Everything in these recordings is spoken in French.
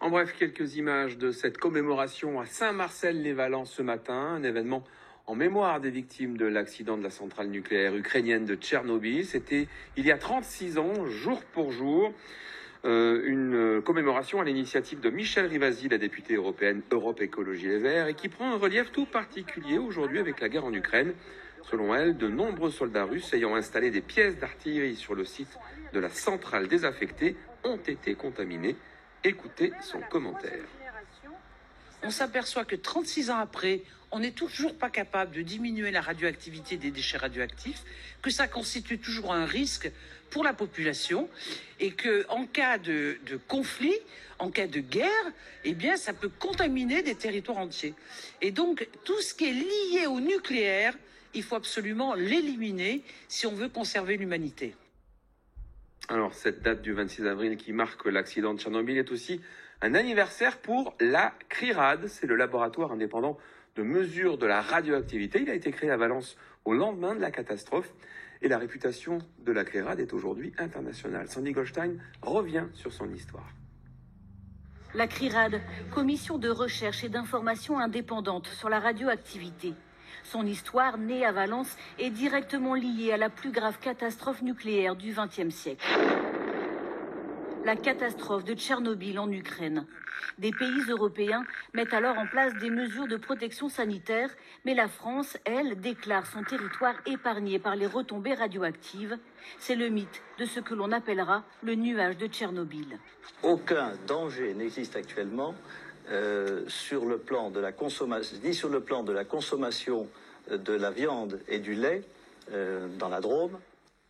En bref, quelques images de cette commémoration à Saint-Marcel-les-Valens ce matin, un événement en mémoire des victimes de l'accident de la centrale nucléaire ukrainienne de Tchernobyl. C'était il y a 36 ans, jour pour jour. Une commémoration à l'initiative de Michèle Rivasi, la députée européenne Europe Écologie Les Verts, et qui prend un relief tout particulier aujourd'hui avec la guerre en Ukraine. Selon elle, de nombreux soldats russes ayant installé des pièces d'artillerie sur le site de la centrale désaffectée ont été contaminés. Écoutez son commentaire. On s'aperçoit que 36 ans après, on n'est toujours pas capable de diminuer la radioactivité des déchets radioactifs, que ça constitue toujours un risque pour la population et qu'en cas de conflit, en cas de guerre, eh bien, ça peut contaminer des territoires entiers. Et donc, tout ce qui est lié au nucléaire, il faut absolument l'éliminer si on veut conserver l'humanité. Alors, cette date du 26 avril qui marque l'accident de Tchernobyl est aussi un anniversaire pour la CRIRAD. C'est le laboratoire indépendant de mesure de la radioactivité. Il a été créé à Valence au lendemain de la catastrophe. Et la réputation de la CRIRAD est aujourd'hui internationale. Sandy Goldstein revient sur son histoire. La CRIRAD, commission de recherche et d'information indépendante sur la radioactivité. Son histoire, née à Valence, est directement liée à la plus grave catastrophe nucléaire du XXe siècle. La catastrophe de Tchernobyl en Ukraine. Des pays européens mettent alors en place des mesures de protection sanitaire, mais la France, elle, déclare son territoire épargné par les retombées radioactives. C'est le mythe de ce que l'on appellera le nuage de Tchernobyl. Aucun danger n'existe actuellement sur le plan de la consommation, ni sur le plan de la consommation de la viande et du lait dans la Drôme.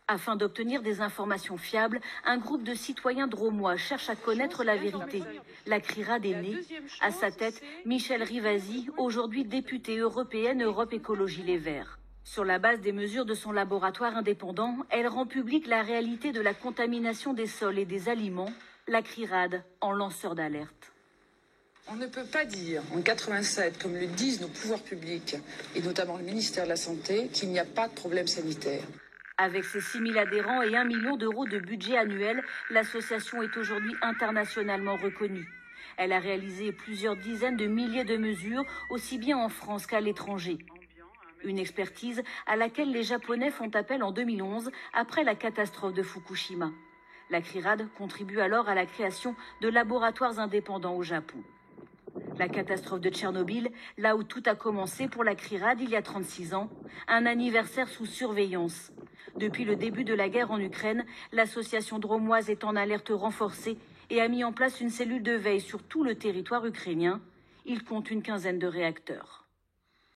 Afin d'obtenir des informations fiables, un groupe de citoyens drômois cherche à connaître la vérité. La CRIRAD est née. À sa tête, Michèle Rivasi, aujourd'hui députée européenne Europe Écologie Les Verts. Sur la base des mesures de son laboratoire indépendant, elle rend publique la réalité de la contamination des sols et des aliments. La CRIRAD en lanceur d'alerte. On ne peut pas dire en 87, comme le disent nos pouvoirs publics, et notamment le ministère de la Santé, qu'il n'y a pas de problème sanitaire. Avec ses 6 000 adhérents et 1 million d'euros de budget annuel, l'association est aujourd'hui internationalement reconnue. Elle a réalisé plusieurs dizaines de milliers de mesures, aussi bien en France qu'à l'étranger. Une expertise à laquelle les Japonais font appel en 2011, après la catastrophe de Fukushima. La CRIRAD contribue alors à la création de laboratoires indépendants au Japon. La catastrophe de Tchernobyl, là où tout a commencé pour la CRIRAD il y a 36 ans, un anniversaire sous surveillance. Depuis le début de la guerre en Ukraine, l'association drômoise est en alerte renforcée et a mis en place une cellule de veille sur tout le territoire ukrainien. Il compte une quinzaine de réacteurs.